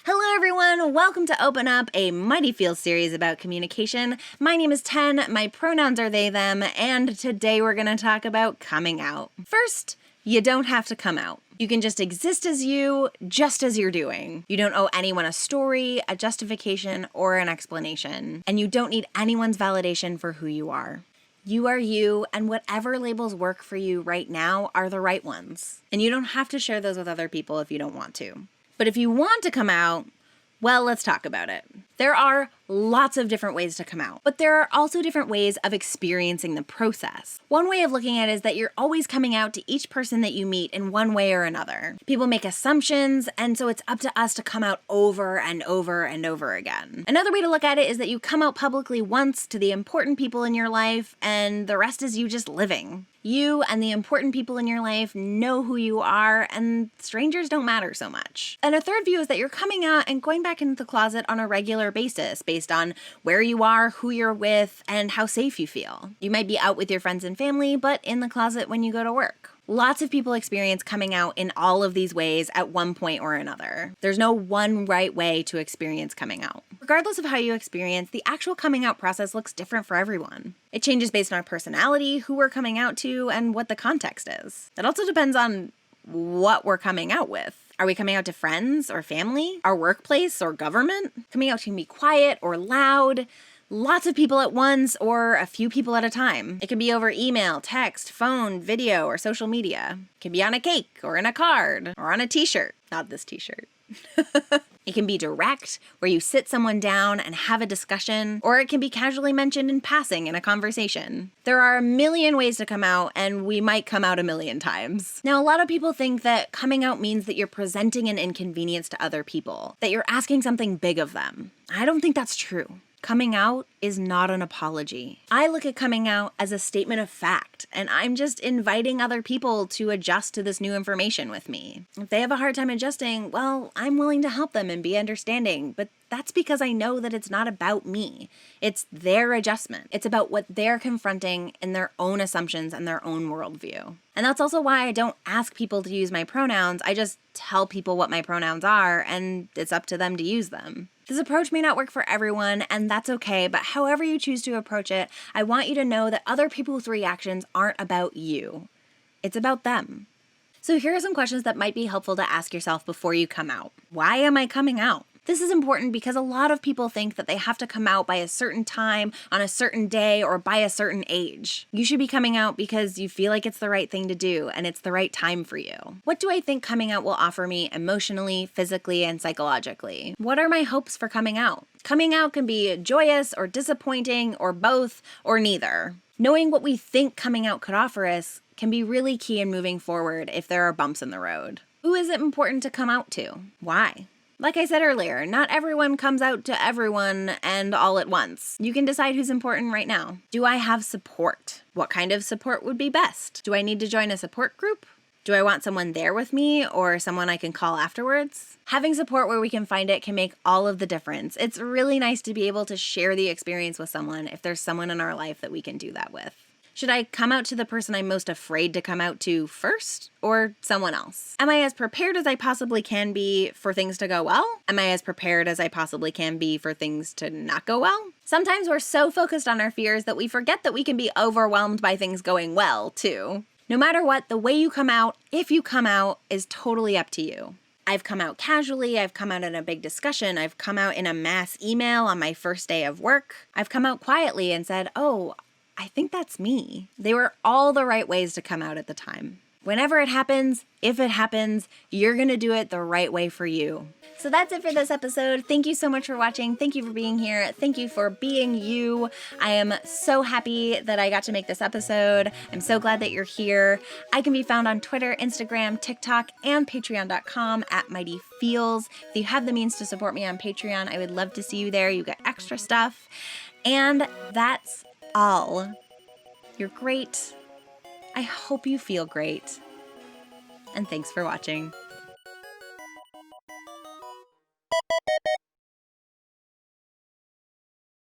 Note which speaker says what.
Speaker 1: Hello everyone, welcome to Open Up, a Mighty Feel series about communication. My name is Ten, my pronouns are they, them, and today we're going to talk about coming out. First, you don't have to come out. You can just exist as you, just as you're doing. You don't owe anyone a story, a justification, or an explanation. And you don't need anyone's validation for who you are. You are you, and whatever labels work for you right now are the right ones. And you don't have to share those with other people if you don't want to. But if you want to come out, well, let's talk about it. There are lots of different ways to come out, but there are also different ways of experiencing the process. One way of looking at it is that you're always coming out to each person that you meet in one way or another. People make assumptions, and so it's up to us to come out over and over and over again. Another way to look at it is that you come out publicly once to the important people in your life, and the rest is you just living. You and the important people in your life know who you are, and strangers don't matter so much. And a third view is that you're coming out and going back into the closet on a regular basis based on where you are, who you're with, and how safe you feel. You might be out with your friends and family, but in the closet when you go to work. Lots of people experience coming out in all of these ways at one point or another. There's no one right way to experience coming out. Regardless of how you experience, the actual coming out process looks different for everyone. It changes based on our personality, who we're coming out to, and what the context is. It also depends on what we're coming out with. Are we coming out to friends or family, our workplace or government? Coming out can be quiet or loud, lots of people at once, or a few people at a time. It can be over email, text, phone, video, or social media. It can be on a cake or in a card or on a t-shirt. Not this t-shirt. It can be direct, where you sit someone down and have a discussion, or it can be casually mentioned in passing in a conversation. There are a million ways to come out, and we might come out a million times. Now, a lot of people think that coming out means that you're presenting an inconvenience to other people, that you're asking something big of them. I don't think that's true. Coming out is not an apology. I look at coming out as a statement of fact, and I'm just inviting other people to adjust to this new information with me. If they have a hard time adjusting, well, I'm willing to help them and be understanding, but that's because I know that it's not about me. It's their adjustment. It's about what they're confronting in their own assumptions and their own worldview. And that's also why I don't ask people to use my pronouns. I just tell people what my pronouns are, and it's up to them to use them. This approach may not work for everyone, and that's okay, but however you choose to approach it, I want you to know that other people's reactions aren't about you. It's about them. So here are some questions that might be helpful to ask yourself before you come out. Why am I coming out? This is important because a lot of people think that they have to come out by a certain time, on a certain day, or by a certain age. You should be coming out because you feel like it's the right thing to do and it's the right time for you. What do I think coming out will offer me emotionally, physically, and psychologically? What are my hopes for coming out? Coming out can be joyous or disappointing or both or neither. Knowing what we think coming out could offer us can be really key in moving forward if there are bumps in the road. Who is it important to come out to? Why? Like I said earlier, not everyone comes out to everyone and all at once. You can decide who's important right now. Do I have support? What kind of support would be best? Do I need to join a support group? Do I want someone there with me or someone I can call afterwards? Having support where we can find it can make all of the difference. It's really nice to be able to share the experience with someone if there's someone in our life that we can do that with. Should I come out to the person I'm most afraid to come out to first, or someone else? Am I as prepared as I possibly can be for things to go well? Am I as prepared as I possibly can be for things to not go well? Sometimes we're so focused on our fears that we forget that we can be overwhelmed by things going well, too. No matter what, the way you come out, if you come out, is totally up to you. I've come out casually, I've come out in a big discussion, I've come out in a mass email on my first day of work. I've come out quietly and said, oh, I think that's me. They were all the right ways to come out at the time. Whenever it happens, if it happens, you're gonna do it the right way for you. So that's it for this episode. Thank you so much for watching. Thank you for being here. Thank you for being you. I am so happy that I got to make this episode. I'm so glad that you're here. I can be found on Twitter, Instagram, TikTok, and patreon.com at Mighty Feels. If you have the means to support me on Patreon, I would love to see you there. You get extra stuff. And that's all. You're great. I hope you feel great. And thanks for watching.